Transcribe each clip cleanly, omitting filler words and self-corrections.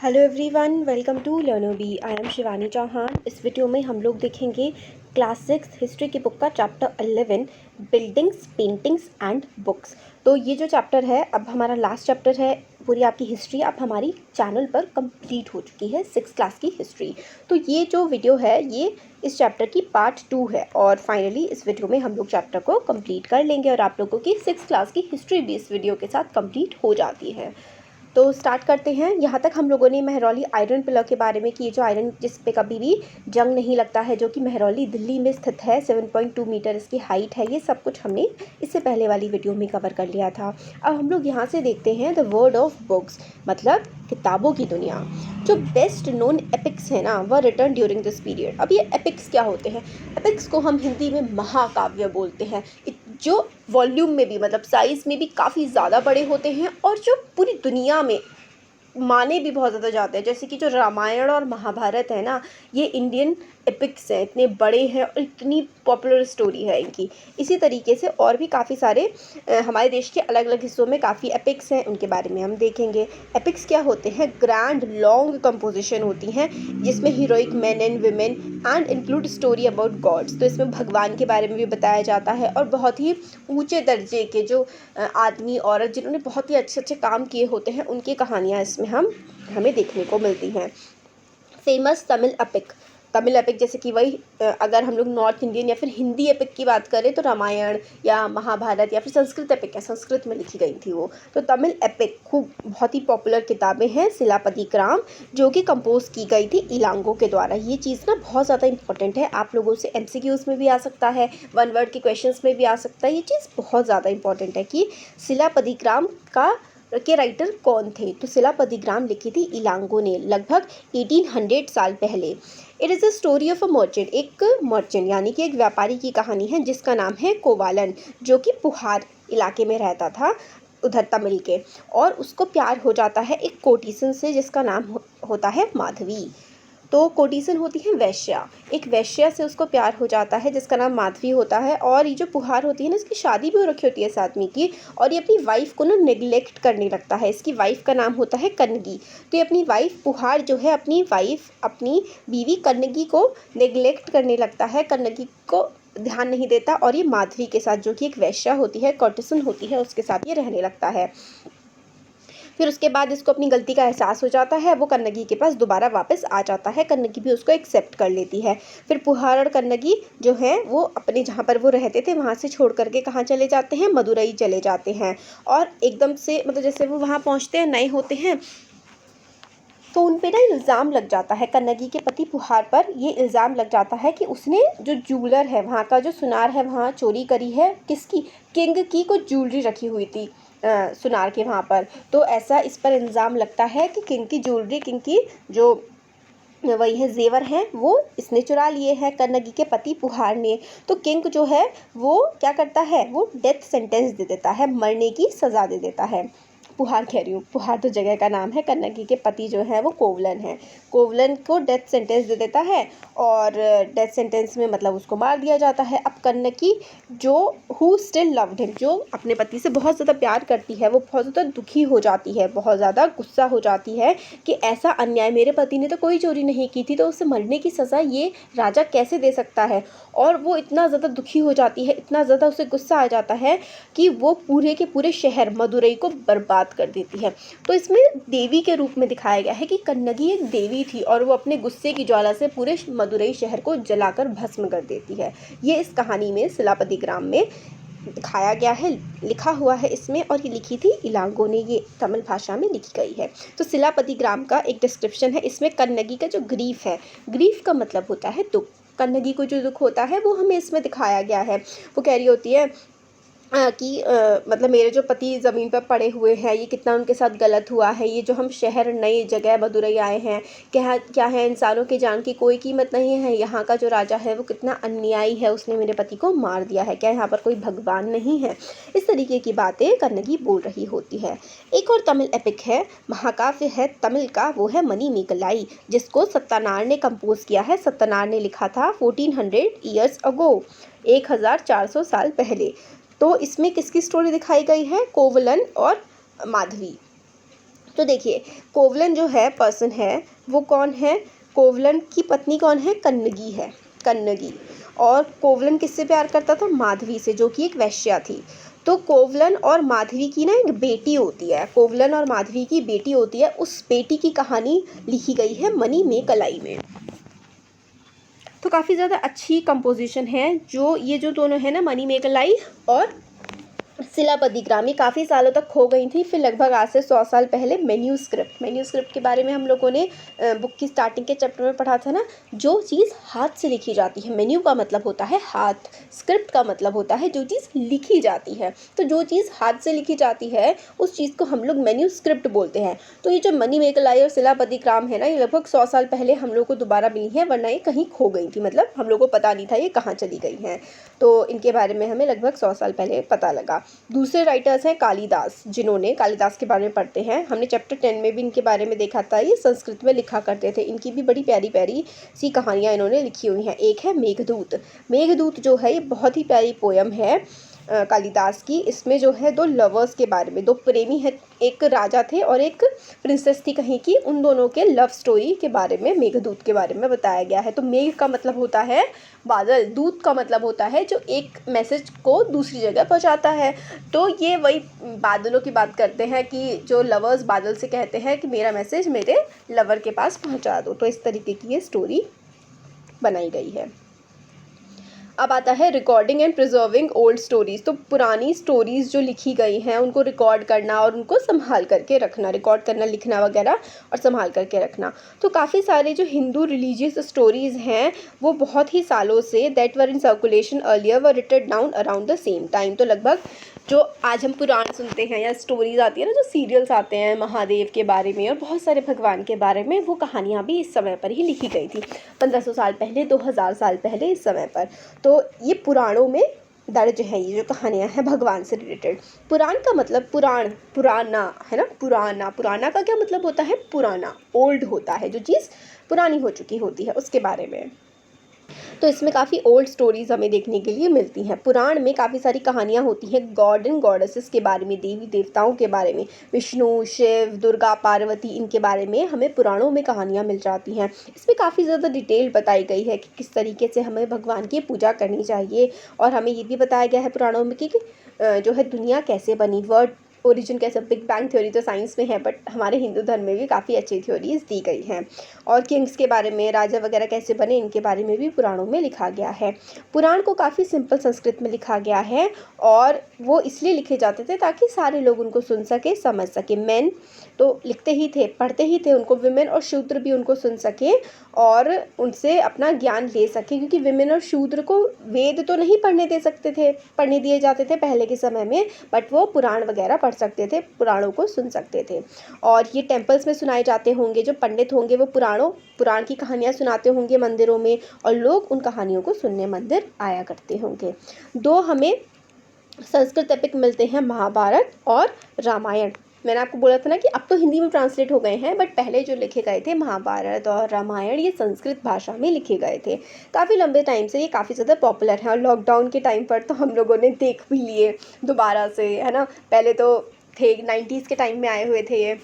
Hello everyone, welcome to Learnobi. I am Shivani Chauhan. इस video में हम लोग देखेंगे क्लास 6 हिस्ट्री की बुक का chapter 11 buildings, paintings and books. तो ये जो चैप्टर है अब हमारा लास्ट चैप्टर है। पूरी आपकी हिस्ट्री अब हमारी चैनल पर कंप्लीट हो चुकी है, 6 क्लास की हिस्ट्री। तो ये जो वीडियो है ये इस चैप्टर की पार्ट 2 है और फाइनली इस वीडियो में हम लोग चैप्टर को कंप्लीट कर लेंगे और आप लोगों की 6 क्लास की हिस्ट्री भी इस वीडियो के साथ कंप्लीट हो जाती है। तो स्टार्ट करते हैं। यहाँ तक हम लोगों ने महरौली आयरन पिलर के बारे में कि ये जो आयरन जिस पे कभी भी जंग नहीं लगता है, जो कि महरौली दिल्ली में स्थित है, 7.2 मीटर इसकी हाइट है, ये सब कुछ हमने इससे पहले वाली वीडियो में कवर कर लिया था। अब हम लोग यहाँ से देखते हैं द वर्ल्ड ऑफ बुक्स, मतलब किताबों की दुनिया। जो बेस्ट नोन एपिक्स है ना वह रिटर्न ड्यूरिंग दिस पीरियड। अब ये एपिक्स क्या होते हैं? एपिक्स को हम हिंदी में महाकाव्य बोलते हैं, जो वॉल्यूम में भी मतलब साइज़ में भी काफ़ी ज़्यादा बड़े होते हैं और जो पूरी दुनिया में माने भी बहुत ज़्यादा जाते हैं। जैसे कि जो रामायण और महाभारत है ना, ये इंडियन एपिक्स हैं, इतने बड़े हैं और इतनी पॉपुलर स्टोरी है इनकी। इसी तरीके से और भी काफ़ी सारे हमारे देश के अलग अलग हिस्सों में काफ़ी एपिक्स हैं, उनके बारे में हम देखेंगे। एपिक्स क्या होते हैं? ग्रैंड लॉन्ग कंपोजिशन होती हैं जिसमें heroic man and women and include story about God's. तो इसमें भगवान के बारे में भी बताया जाता है और बहुत ही ऊंचे दर्जे के जो आदमी औरत जिन्होंने बहुत ही अच्छे अच्छे काम किए होते हैं उनकी कहानियाँ इसमें हमें देखने को मिलती हैं। फेमस तमिल एपिक जैसे कि वही अगर हम लोग नॉर्थ इंडियन या फिर हिंदी एपिक की बात करें तो रामायण या महाभारत, या फिर संस्कृत एपिक है, संस्कृत में लिखी गई थी वो। तो तमिल एपिक खूब बहुत ही पॉपुलर किताबें हैं। शिलापतिक्राम जो कि कंपोज की गई थी इलांगो के द्वारा। ये चीज़ ना बहुत ज़्यादा इंपॉर्टेंट है, आप लोगों से MCQs में भी आ सकता है, वन वर्ड के क्वेश्चंस में भी आ सकता है। ये चीज़ बहुत ज़्यादा इंपॉर्टेंट है कि शिलापतिक्राम के राइटर कौन थे। तो शिलापतिग्राम लिखी थी इलांगो ने लगभग 1800 साल पहले। It is a story of a merchant, एक मर्चेंट यानी कि एक व्यापारी की कहानी है जिसका नाम है कोवालन, जो कि पुहार इलाके में रहता था उधर तमिल के, और उसको प्यार हो जाता है एक कोटिसन से जिसका नाम होता है माधवी। तो कोटिसन होती है वैश्या, एक वैश्या से उसको प्यार हो जाता है जिसका नाम माधवी होता है। और ये जो पुहार होती है ना, इसकी शादी भी हो रखी होती है इस आदमी की, और ये अपनी वाइफ को ना नेग्लेक्ट करने लगता है। इसकी वाइफ का नाम होता है कन्नगी। तो ये अपनी वाइफ पुहार जो है अपनी बीवी कन्नगी को नेग्लेक्ट करने लगता है, कन्नगी को ध्यान नहीं देता, और ये माधवी के साथ जो कि एक वैश्या होती है, कोटिसन होती है, उसके साथ ये रहने लगता है। फिर उसके बाद इसको अपनी गलती का एहसास हो जाता है, वो कन्नगी के पास दोबारा वापस आ जाता है, कन्नगी भी उसको एक्सेप्ट कर लेती है। फिर पुहार और कन्नगी जो है वो अपने जहाँ पर वो रहते थे वहाँ से छोड़ करके कहाँ चले जाते हैं? मदुरई चले जाते हैं। और एकदम से मतलब जैसे वो वहाँ पहुँचते हैं, नए होते हैं, तो उन पे ना इल्ज़ाम लग जाता है कन्नगी के पति पुहार पर। ये इल्ज़ाम लग जाता है कि उसने जो ज्वेलर है वहाँ का, जो सुनार है, वहाँ चोरी करी है। किसकी? किंग की कुछ ज्वेलरी रखी हुई थी सुनार के वहाँ पर। तो ऐसा इस पर इल्ज़ाम लगता है कि किंग की ज्वेलरी, किंग की जो वही है जेवर हैं, वो इसने चुरा लिए हैं कन्नगी के पति पुहार ने। तो किंग जो है वो क्या करता है? वो डेथ सेंटेंस दे देता है, मरने की सज़ा दे देता है। पुहार कह रही हूँ, पुहार तो जगह का नाम है। कन्नगी के पति जो है वो कोवलन है, कोवलन को डेथ सेंटेंस दे देता है और डेथ सेंटेंस में मतलब उसको मार दिया जाता है। अब कन्नगी जो हु स्टिल लव्ड हिम, जो अपने पति से बहुत ज़्यादा प्यार करती है, वो बहुत ज़्यादा दुखी हो जाती है, बहुत ज़्यादा गुस्सा हो जाती है कि ऐसा अन्याय, मेरे पति ने तो कोई चोरी नहीं की थी, तो उसे मरने की सज़ा ये राजा कैसे दे सकता है। और वो इतना ज़्यादा दुखी हो जाती है, इतना ज़्यादा उसे गुस्सा आ जाता है कि वो पूरे के पूरे शहर मदुरई को बर्बाद कर देती है। तो इसमें देवी के रूप में दिखाया गया है कि कन्नगी एक देवी थी और वो अपने गुस्से की ज्वाला से पूरे मदुरई शहर को जलाकर भस्म कर देती है। ये इस कहानी में शिलापतिग्राम में दिखाया गया है, लिखा हुआ है इसमें, और ये लिखी थी इलांगो ने, ये तमिल भाषा में लिखी गई है। तो शिलापतिग्राम का एक डिस्क्रिप्शन है इसमें। कन्नगी का जो ग्रीफ है, ग्रीफ का मतलब होता है दुख, कन्नगी को जो दुख होता है वो हमें इसमें दिखाया गया है। वो कह रही होती है कि मतलब मेरे जो पति ज़मीन पर पड़े हुए हैं, ये कितना उनके साथ गलत हुआ है, ये जो हम शहर नई जगह मदुरई आए हैं, क्या है, इंसानों की जान की कोई कीमत नहीं है, यहाँ का जो राजा है वो कितना अन्यायी है, उसने मेरे पति को मार दिया है, क्या यहाँ पर कोई भगवान नहीं है। इस तरीके की बातें कन्नगी बोल रही होती है। एक और तमिल एपिक है, महाकाव्य है तमिल का, वो है मणिमेगलाई, जिसको सत्तनार ने कंपोज किया है। सत्तनार ने लिखा था 1400 ईयर्स अगो, 1400 साल पहले। तो इसमें किसकी स्टोरी दिखाई गई है? कोवलन और माधवी। तो देखिए, कोवलन जो है पर्सन है वो कौन है? कोवलन की पत्नी कौन है? कन्नगी है, कन्नगी। और कोवलन किससे प्यार करता था? माधवी से, जो कि एक वैश्या थी। तो कोवलन और माधवी की ना एक बेटी होती है, कोवलन और माधवी की बेटी होती है, उस बेटी की कहानी लिखी गई है मणिमेकलाई में। तो काफ़ी ज़्यादा अच्छी कंपोजिशन है जो ये जो दोनों है ना, मणिमेकलाई और शिलापति ग्रामी, काफ़ी सालों तक खो गई थी। फिर लगभग आज से 100 साल पहले मैन्यूस्क्रिप्ट के बारे में हम लोगों ने बुक की स्टार्टिंग के चैप्टर में पढ़ा था ना। जो चीज़ हाथ से लिखी जाती है, मेन्यू का मतलब होता है हाथ, स्क्रिप्ट का मतलब होता है जो चीज़ लिखी जाती है। तो जो चीज़ हाथ से लिखी जाती है उस चीज़ को हम लोग मैन्यूस्क्रिप्ट बोलते हैं। तो ये जो मणिमेकलाई और शिलापति ग्राम है ना, ये लगभग 100 साल पहले हम लोग को दोबारा मिली है, वरना ये कहीं खो गई थी, मतलब हम लोग को पता नहीं था ये कहाँ चली गई हैं। तो इनके बारे में हमें लगभग 100 साल पहले पता लगा। दूसरे राइटर्स हैं कालिदास, जिन्होंने कालिदास के बारे में पढ़ते हैं, हमने चैप्टर 10 में भी इनके बारे में देखा था। ये संस्कृत में लिखा करते थे, इनकी भी बड़ी प्यारी प्यारी सी कहानियाँ इन्होंने लिखी हुई हैं। एक है मेघदूत। मेघदूत जो है ये बहुत ही प्यारी पोयम है कालिदास की। इसमें जो है दो लवर्स के बारे में, दो प्रेमी है, एक राजा थे और एक प्रिंसेस थी कहीं की, उन दोनों के लव स्टोरी के बारे में, मेघदूत के बारे में बताया गया है। तो मेघ का मतलब होता है बादल, दूत का मतलब होता है जो एक मैसेज को दूसरी जगह पहुंचाता है। तो ये वही बादलों की बात करते हैं कि जो लवर्स बादल से कहते हैं कि मेरा मैसेज मेरे लवर के पास पहुंचा दो। तो इस तरीके की ये स्टोरी बनाई गई है। अब आता है recording and preserving old stories. तो पुरानी स्टोरीज़ जो लिखी गई हैं उनको रिकॉर्ड करना और उनको संभाल करके रखना, रिकॉर्ड करना, लिखना वगैरह और संभाल करके रखना। तो काफ़ी सारे जो हिंदू रिलीजियस स्टोरीज़ हैं वो बहुत ही सालों से that were in circulation earlier were written down around the same time. तो लगभग जो आज हम पुराण सुनते हैं या स्टोरीज़ आती है ना, जो सीरियल्स आते हैं महादेव के बारे में और बहुत सारे भगवान के बारे में, वो कहानियाँ भी इस समय पर ही लिखी गई थी, 1500 साल पहले, 2000 साल पहले इस समय पर। तो ये पुराणों में दर्ज है ये जो कहानियाँ हैं भगवान से रिलेटेड। पुराण का मतलब पुराण, पुराना है ना, पुराना। पुराना का क्या मतलब होता है? पुराना, ओल्ड होता है, जो चीज़ पुरानी हो चुकी होती है उसके बारे में। तो इसमें काफ़ी ओल्ड स्टोरीज़ हमें देखने के लिए मिलती हैं। पुराण में काफ़ी सारी कहानियाँ होती हैं गॉड एंड गॉडेसेस के बारे में, देवी देवताओं के बारे में, विष्णु, शिव, दुर्गा, पार्वती, इनके बारे में हमें पुराणों में कहानियाँ मिल जाती हैं। इसमें काफ़ी ज़्यादा डिटेल बताई गई है कि किस तरीके से हमें भगवान की पूजा करनी चाहिए। और हमें ये भी बताया गया है पुराणों में कि जो है दुनिया कैसे बनी, वर्ल्ड ओरिजिन कैसे, बिग बैंग थ्योरी तो साइंस में है, बट हमारे हिंदू धर्म में भी काफ़ी अच्छी थ्योरीज दी गई हैं। और किंग्स के बारे में, राजा वगैरह कैसे बने, इनके बारे में भी पुराणों में लिखा गया है। पुराण को काफ़ी सिंपल संस्कृत में लिखा गया है और वो इसलिए लिखे जाते थे ताकि सारे लोग उनको सुन सके, समझ सके। मेन तो लिखते ही थे, पढ़ते ही थे उनको, विमेन और शूद्र भी उनको सुन सके और उनसे अपना ज्ञान ले सके, क्योंकि विमेन और शूद्र को वेद तो नहीं पढ़ने दे सकते थे, पढ़ने दिए जाते थे पहले के समय में, बट वो पुराण वगैरह पढ़ सकते थे, पुराणों को सुन सकते थे। और ये टेम्पल्स में सुनाए जाते होंगे, जो पंडित होंगे वो पुराण की कहानियाँ सुनाते होंगे मंदिरों में, और लोग उन कहानियों को सुनने मंदिर आया करते होंगे। दो हमें संस्कृत एपिक मिलते हैं, महाभारत और रामायण। मैंने आपको बोला था ना कि अब तो हिंदी में ट्रांसलेट हो गए हैं, बट पहले जो लिखे गए थे महाभारत और रामायण, ये संस्कृत भाषा में लिखे गए थे। काफ़ी लंबे टाइम से ये काफ़ी ज़्यादा पॉपुलर है और लॉकडाउन के टाइम पर तो हम लोगों ने देख भी लिए दोबारा से, है ना। पहले तो थे 90s के टाइम में आए हुए थे ये,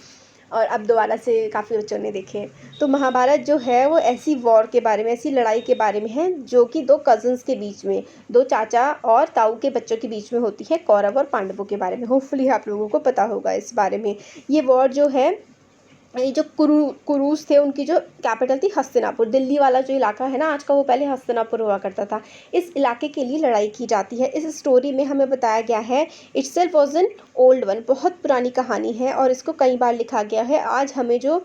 और अब दोबारा से काफ़ी बच्चों ने देखे। तो महाभारत जो है वो ऐसी वॉर के बारे में, ऐसी लड़ाई के बारे में है जो कि दो कज़न्स के बीच में, दो चाचा और ताऊ के बच्चों के बीच में होती है, कौरव और पांडवों के बारे में। होपफुली आप लोगों को पता होगा इस बारे में। ये वॉर जो है, ये जो कुरूस थे उनकी जो कैपिटल थी हस्तिनापुर, दिल्ली वाला जो इलाका है ना आज का, वो पहले हस्तिनापुर हुआ करता था। इस इलाके के लिए लड़ाई की जाती है। इस स्टोरी में हमें बताया गया है itself was an old one, बहुत पुरानी कहानी है और इसको कई बार लिखा गया है। आज हमें जो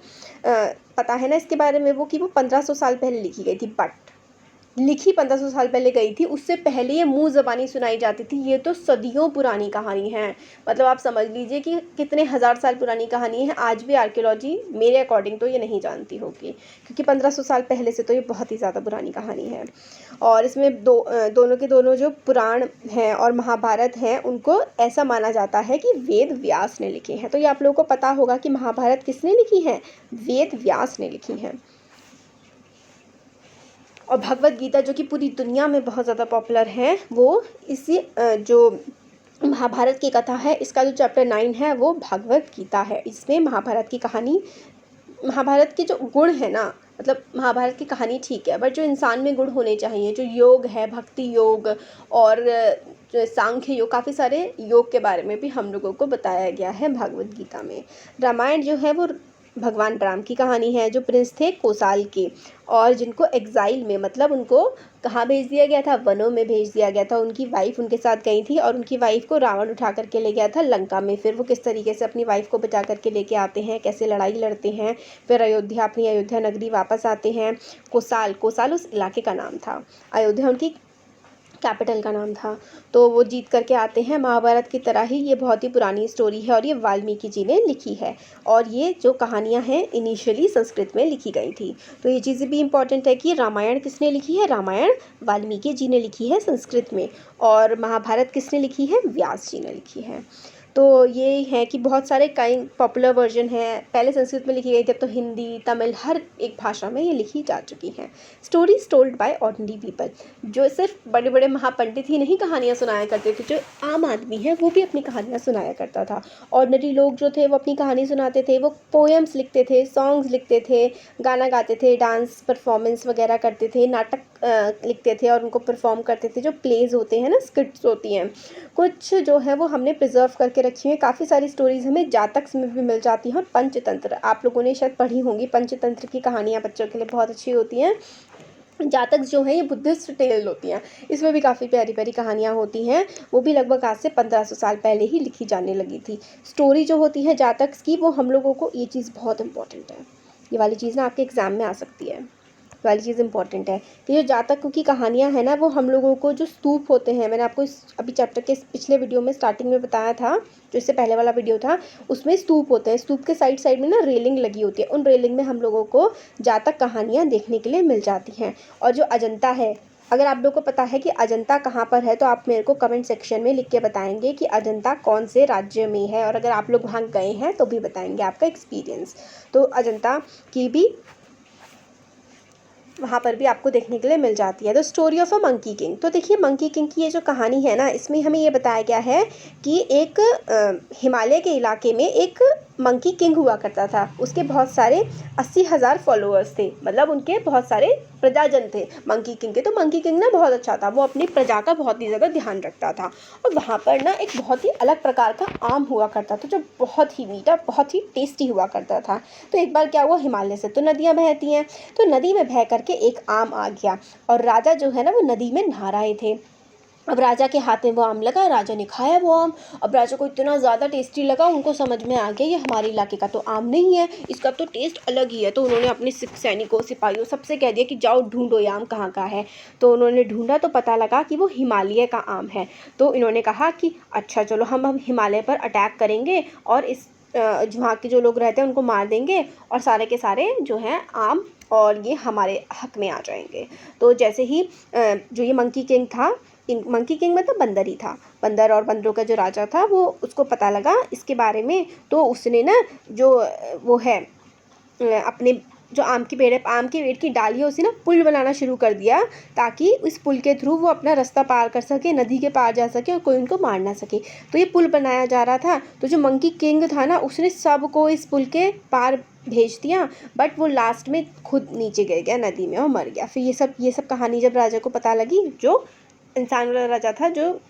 पता है ना इसके बारे में वो कि वो 1500 साल पहले लिखी गई थी, बट लिखी 1500 साल पहले गई थी, उससे पहले ये मुँह ज़बानी सुनाई जाती थी। ये तो सदियों पुरानी कहानी है, मतलब आप समझ लीजिए कि कितने हज़ार साल पुरानी कहानी है। आज भी आर्कियोलॉजी मेरे अकॉर्डिंग तो ये नहीं जानती होगी, क्योंकि 1500 साल पहले से तो ये बहुत ही ज़्यादा पुरानी कहानी है। और इसमें दोनों के दोनों जो पुराण हैं और महाभारत हैं, उनको ऐसा माना जाता है कि वेद व्यास ने लिखे हैं। तो ये आप लोगों को पता होगा कि महाभारत किसने लिखी है? वेद व्यास ने लिखी हैं। और भगवत गीता जो कि पूरी दुनिया में बहुत ज़्यादा पॉपुलर है, वो इसी जो महाभारत की कथा है। इसका जो चैप्टर 9 है वो भागवत गीता है। इसमें महाभारत की कहानी, महाभारत के जो गुण है ना, मतलब महाभारत की कहानी ठीक है, बट जो इंसान में गुण होने चाहिए, जो योग है, भक्ति योग और जो सांख्य योग, काफ़ी सारे योग के बारे में भी हम लोगों को बताया गया है भागवत गीता में। रामायण जो है वो भगवान राम की कहानी है, जो प्रिंस थे कोसाल के, और जिनको एग्जाइल में, मतलब उनको कहाँ भेज दिया गया था, वनों में भेज दिया गया था। उनकी वाइफ उनके साथ गई थी और उनकी वाइफ को रावण उठा करके ले गया था लंका में। फिर वो किस तरीके से अपनी वाइफ को बचा करके लेके आते हैं, कैसे लड़ाई लड़ते हैं, फिर अयोध्या, अपनी अयोध्या नगरी वापस आते हैं। कोसाल उस इलाके का नाम था, अयोध्या उनकी कैपिटल का नाम था। तो वो जीत करके आते हैं। महाभारत की तरह ही ये बहुत ही पुरानी स्टोरी है और ये वाल्मीकि जी ने लिखी है। और ये जो कहानियाँ हैं इनिशियली संस्कृत में लिखी गई थी। तो ये चीज़ें भी इम्पॉर्टेंट है कि रामायण किसने लिखी है, रामायण वाल्मीकि जी ने लिखी है संस्कृत में, और महाभारत किसने लिखी है, व्यास जी ने लिखी है। तो ये है कि बहुत सारे पॉपुलर वर्जन हैं, पहले संस्कृत में लिखी गई थी, अब तो हिंदी, तमिल, हर एक भाषा में ये लिखी जा चुकी हैं। Stories told by ordinary people, जो सिर्फ बड़े बड़े महापंडित ही नहीं कहानियाँ सुनाया करते थे, जो आम आदमी है वो भी अपनी कहानियाँ सुनाया करता था। ऑर्डिनरी लोग जो थे वो अपनी कहानी सुनाते थे, वो पोएम्स लिखते थे, सॉन्ग्स लिखते थे, गाना गाते थे, डांस परफॉर्मेंस वगैरह करते थे, नाटक लिखते थे और उनको परफॉर्म करते थे। जो प्लेज होते हैं ना, स्क्रिप्ट्स होती हैं, कुछ जो है वो हमने प्रिजर्व करके रखी हुई है। काफ़ी सारी स्टोरीज़ हमें जातक में भी मिल जाती हैं। और पंचतंत्र आप लोगों ने शायद पढ़ी होंगी, पंचतंत्र की कहानियाँ बच्चों के लिए बहुत अच्छी होती हैं। जातक जो है ये बुद्धिस्ट टेल होती हैं, इसमें भी काफ़ी प्यारी प्यारी कहानियाँ होती हैं। वो भी लगभग आज से 1500 साल पहले ही लिखी जाने लगी थी। स्टोरी जो होती है जातक की, वो हम लोगों को, ये चीज़ बहुत इंपॉर्टेंट है, ये वाली चीज़ ना आपके एग्ज़ाम में आ सकती है, वाली चीज़ इंपॉर्टेंट है कि जो जातकों की कहानियाँ हैं ना, वो हम लोगों को, जो स्तूप होते हैं, मैंने आपको इस अभी चैप्टर के पिछले वीडियो में स्टार्टिंग में बताया था, जो इससे पहले वाला वीडियो था, उसमें स्तूप होते हैं। स्तूप के साइड साइड में ना रेलिंग लगी होती है, उन रेलिंग में हम लोगों को जातक कहानियाँ देखने के लिए मिल जाती हैं। और जो अजंता है, अगर आप लोग को पता है कि अजंता कहाँ पर है, तो आप मेरे को कमेंट सेक्शन में लिख के बताएंगे कि अजंता कौन से राज्य में है, और अगर आप लोग वहाँ गए हैं तो भी बताएंगे आपका एक्सपीरियंस। तो अजंता की भी वहाँ पर भी आपको देखने के लिए मिल जाती है। The story of a monkey king, तो देखिए मंकी किंग की ये जो कहानी है ना, इसमें हमें ये बताया गया है कि एक हिमालय के इलाके में एक मंकी किंग हुआ करता था। उसके बहुत सारे 80,000 फॉलोअर्स थे, मतलब उनके बहुत सारे प्रजाजन थे मंकी किंग के। तो मंकी किंग ना बहुत अच्छा था, वो अपनी प्रजा का बहुत ही ज़्यादा ध्यान रखता था। और वहाँ पर ना एक बहुत ही अलग प्रकार का आम हुआ करता था, जो बहुत ही मीठा, बहुत ही टेस्टी हुआ करता था। तो एक बार क्या हुआ, हिमालय से तो नदियाँ बहती हैं, तो नदी में बह करके एक आम आ गया, और राजा जो है ना वो नदी में नहा रहे थे। अब राजा के हाथ में वो आम लगा, राजा ने खाया वो आम। अब राजा को इतना ज़्यादा टेस्टी लगा, उनको समझ में आ गया ये हमारे इलाके का तो आम नहीं है, इसका तो टेस्ट अलग ही है। तो उन्होंने अपने सैनिकों, सिपाहियों, सबसे कह दिया कि जाओ ढूंढो ये आम कहाँ का है। तो उन्होंने ढूंढा तो पता लगा कि वो हिमालय का आम है। तो इन्होंने कहा कि अच्छा चलो हम हिमालय पर अटैक करेंगे और इस वहाँ के जो लोग रहते हैं उनको मार देंगे, और सारे के सारे जो हैं आम और ये हमारे हक में आ जाएंगे। तो जैसे ही जो ये मंकी किंग था, मंकी किंग मतलब बंदर ही था, बंदर और बंदरों का जो राजा था, वो उसको पता लगा इसके बारे में। तो उसने ना जो वो है अपने जो आम के पेड़ है, आम के पेड़ की डालियों से ना पुल बनाना शुरू कर दिया, ताकि इस पुल के थ्रू वो अपना रास्ता पार कर सके, नदी के पार जा सके और कोई उनको मार ना सके। तो ये पुल बनाया जा रहा था। तो जो मंकी किंग था ना, उसने सबको इस पुल के पार भेज दिया, बट वो लास्ट में खुद नीचे गिर गया नदी में और मर गया। फिर ये सब कहानी जब राजा को पता लगी, जो इंसान वाला राजा था, जो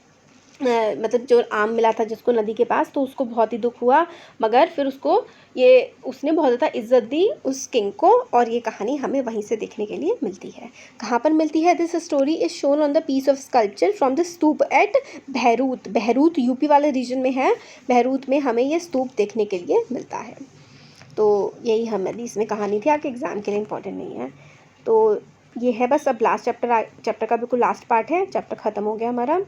मतलब जो आम मिला था जिसको नदी के पास, तो उसको बहुत ही दुख हुआ, मगर फिर उसने बहुत ज़्यादा इज्जत दी उस किंग को। और ये कहानी हमें वहीं से देखने के लिए मिलती है। कहाँ पर मिलती है? This story is shown on the piece of sculpture from the stupa at Bharhut UP वाले रीजन में है। बहरूत में हमें ये स्तूप देखने के लिए मिलता है। तो यही हमारी इसमें कहानी थी, आपके एग्ज़ाम के लिए इम्पोर्टेंट नहीं है। तो ये है बस। अब लास्ट चैप्टर का बिल्कुल लास्ट पार्ट है, चैप्टर ख़त्म हो गया हमारा।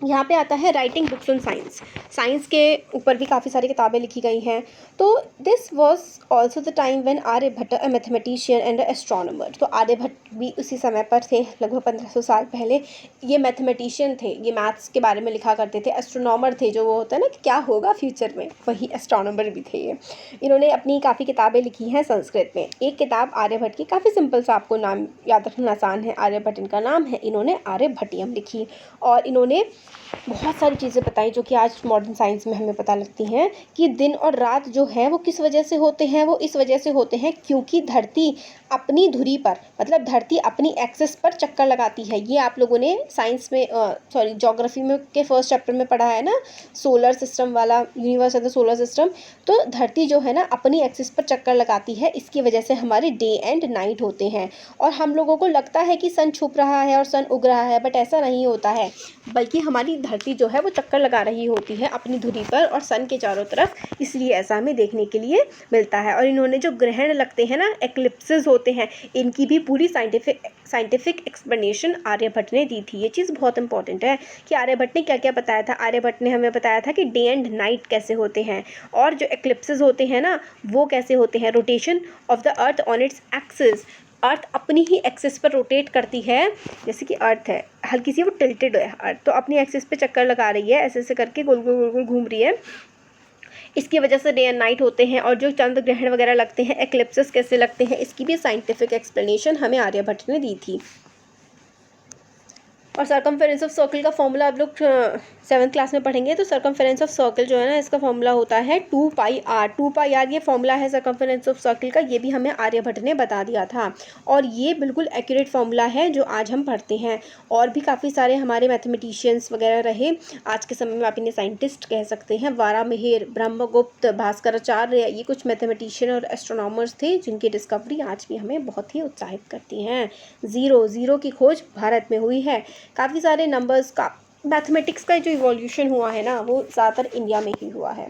यहाँ पे आता है writing books on science. Science के ऊपर भी काफ़ी सारी किताबें लिखी गई हैं। तो this was also the time when Aryabhatta a mathematician and astronomer. तो आर्यभट्ट भी उसी समय पर थे, लगभग 1500 साल पहले। ये मैथमेटिशियन थे, ये मैथ्स के बारे में लिखा करते थे। एस्ट्रोनॉमर थे, जो वो होता है ना कि क्या होगा फ्यूचर में, वही एस्ट्रोनॉमर भी थे ये। इन्होंने अपनी काफ़ी किताबें लिखी हैं संस्कृत में। एक किताब आर्यभट्ट की, काफ़ी सिंपल सा, आपको नाम याद रखना आसान है, आर्यभट्ट इनका नाम है। इन्होंने आर्यभट्टियम लिखी, और इन्होंने बहुत सारी चीज़ें बताई जो कि आज मॉडर्न साइंस में हमें पता लगती हैं कि दिन और रात जो है वो किस वजह से होते हैं। वो इस वजह से होते हैं क्योंकि धरती अपनी धुरी पर, मतलब धरती अपनी एक्सिस पर चक्कर लगाती है। ये आप लोगों ने साइंस में ज्योग्राफी में के फर्स्ट चैप्टर में पढ़ा है ना, सोलर सिस्टम वाला, universe and the solar system. तो धरती जो है ना अपनी एक्सिस पर चक्कर लगाती है, इसकी वजह से हमारे डे एंड नाइट होते हैं। और हम लोगों को लगता है कि सन छुप रहा है और सन उग रहा है, बट ऐसा नहीं होता है, बल्कि हमारी धरती जो है वो चक्कर लगा रही होती है अपनी धुरी पर और सन के चारों तरफ, इसलिए ऐसा हमें देखने के लिए मिलता है। और इन्होंने जो ग्रहण लगते हैं ना, एक्लिप्सेस होते हैं, इनकी भी पूरी साइंटिफिक एक्सप्लेनेशन आर्यभट्ट ने दी थी। ये चीज़ बहुत इंपॉर्टेंट है कि आर्यभट्ट ने क्या क्या बताया था। आर्यभट्ट ने हमें बताया था कि डे एंड नाइट कैसे होते हैं, और जो एक्लिप्सेस होते हैं ना वो कैसे होते हैं। Rotation of the earth on its axis, earth अपनी ही एक्सिस पर रोटेट करती है। जैसे कि अर्थ है हल्की सी वो टिल्टेड है अर्थ, तो अपनी एक्सिस पे चक्कर लगा रही है, ऐसे ऐसे करके गोल गोल गोल गोल घूम रही है, इसकी वजह से डे एंड नाइट होते हैं। और जो चंद्र ग्रहण वगैरह लगते हैं, एक्लिप्सेस कैसे लगते हैं, इसकी भी साइंटिफिक एक्सप्लेनेशन हमें आर्यभट्ट ने दी थी। और सर्कमफेरेंस ऑफ सर्कल का फॉर्मूला आप लोग 7th क्लास में पढ़ेंगे। तो सर्कमफेरेंस ऑफ सर्कल जो है ना, इसका फॉर्मूला होता है 2πr। 2πr ये फॉर्मूला है सर्कमफेरेंस ऑफ सर्कल का, ये भी हमें आर्यभट्ट ने बता दिया था, और ये बिल्कुल एक्यूरेट फॉर्मूला है जो आज हम पढ़ते हैं। और भी काफ़ी सारे हमारे मैथमेटिशियंस वगैरह रहे आज के समय में, आप इन्हें साइंटिस्ट कह सकते हैं। वारामिहिर, ब्रह्मगुप्त, भास्कराचार्य, ये कुछ मैथमेटिशियन और एस्ट्रोनॉमर्स थे जिनकी डिस्कवरी आज भी हमें बहुत ही उत्साहित करती हैं। ज़ीरो की खोज भारत में हुई है। काफ़ी सारे नंबर्स का, मैथमेटिक्स का जो इवोल्यूशन हुआ है ना, वो ज़्यादातर इंडिया में ही हुआ है।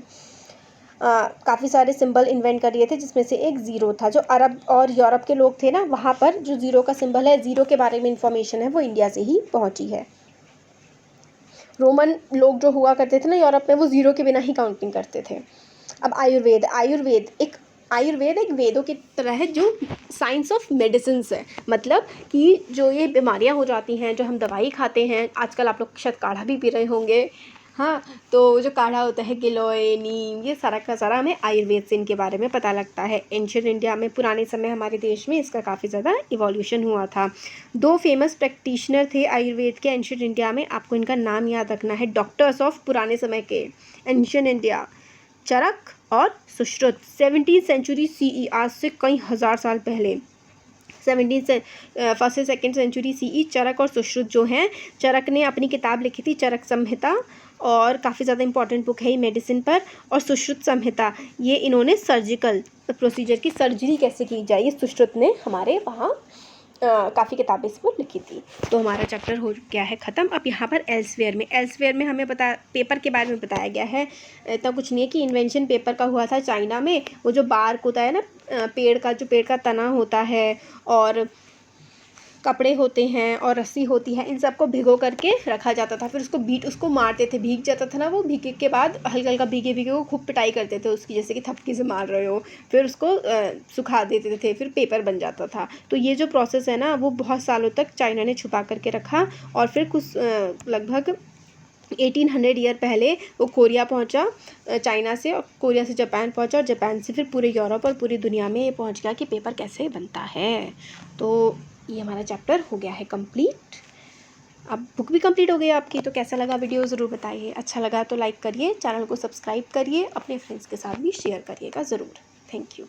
काफ़ी सारे सिंबल इन्वेंट कर दिए थे, जिसमें से एक ज़ीरो था। जो अरब और यूरोप के लोग थे ना, वहाँ पर जो ज़ीरो का सिंबल है, ज़ीरो के बारे में इंफॉर्मेशन है, वो इंडिया से ही पहुँची है। रोमन लोग जो हुआ करते थे ना यूरोप में, वो ज़ीरो के बिना ही काउंटिंग करते थे। अब आयुर्वेद एक वेदों की तरह है, जो साइंस ऑफ मेडिसिन है। मतलब कि जो ये बीमारियां हो जाती हैं, जो हम दवाई खाते हैं, आजकल आप लोग शायद काढ़ा भी पी रहे होंगे, हाँ, तो जो काढ़ा होता है, गिलोय, नीम, ये सारा का सारा हमें आयुर्वेद से इनके बारे में पता लगता है। एंशिएंट इंडिया में, पुराने समय हमारे देश में इसका काफ़ी ज़्यादा इवोल्यूशन हुआ था। 2 फेमस प्रैक्टिशनर थे आयुर्वेद के एंशिएंट इंडिया में, आपको इनका नाम याद रखना है। डॉक्टर्स ऑफ पुराने समय के एंशिएंट इंडिया, चरक और सुश्रुत। 17th सेंचुरी CE, आज से कई हज़ार साल पहले, 1st से 2nd सेंचुरी CE, चरक और सुश्रुत जो हैं, चरक ने अपनी किताब लिखी थी चरक संहिता, और काफ़ी ज़्यादा इंपॉर्टेंट बुक है ये मेडिसिन पर। और सुश्रुत संहिता, ये इन्होंने सर्जिकल प्रोसीजर की, सर्जरी कैसे की जाए, ये सुश्रुत ने हमारे वहाँ काफ़ी किताबें इस पर लिखी थी। तो हमारा चैप्टर हो गया है ख़त्म। अब यहाँ पर एल्सवेयर में हमें पेपर के बारे में बताया गया है। इतना कुछ नहीं है कि इन्वेंशन पेपर का हुआ था चाइना में। वो जो बार्क होता है ना, पेड़ का तना होता है, और कपड़े होते हैं और रस्सी होती है, इन सबको भिगो करके रखा जाता था। फिर उसको मारते थे, भीग जाता था ना वो, भीगे के बाद हल्का हल्का भीगे को खूब पिटाई करते थे उसकी, जैसे कि थपकी से मार रहे हो। फिर उसको सुखा देते थे, फिर पेपर बन जाता था। तो ये जो प्रोसेस है ना, वो बहुत सालों तक चाइना ने छुपा करके रखा, और फिर कुछ लगभग 1800 ईयर पहले वो कोरिया पहुंचा चाइना से, और कोरिया से जापान पहुंचा, और जापान से फिर पूरे यूरोप और पूरी दुनिया में ये पहुंच गया कि पेपर कैसे बनता है। तो ये हमारा चैप्टर हो गया है कंप्लीट। अब बुक भी कंप्लीट हो गई आपकी। तो कैसा लगा वीडियो ज़रूर बताइए। अच्छा लगा तो लाइक करिए, चैनल को सब्सक्राइब करिए, अपने फ्रेंड्स के साथ भी शेयर करिएगा ज़रूर। Thank you.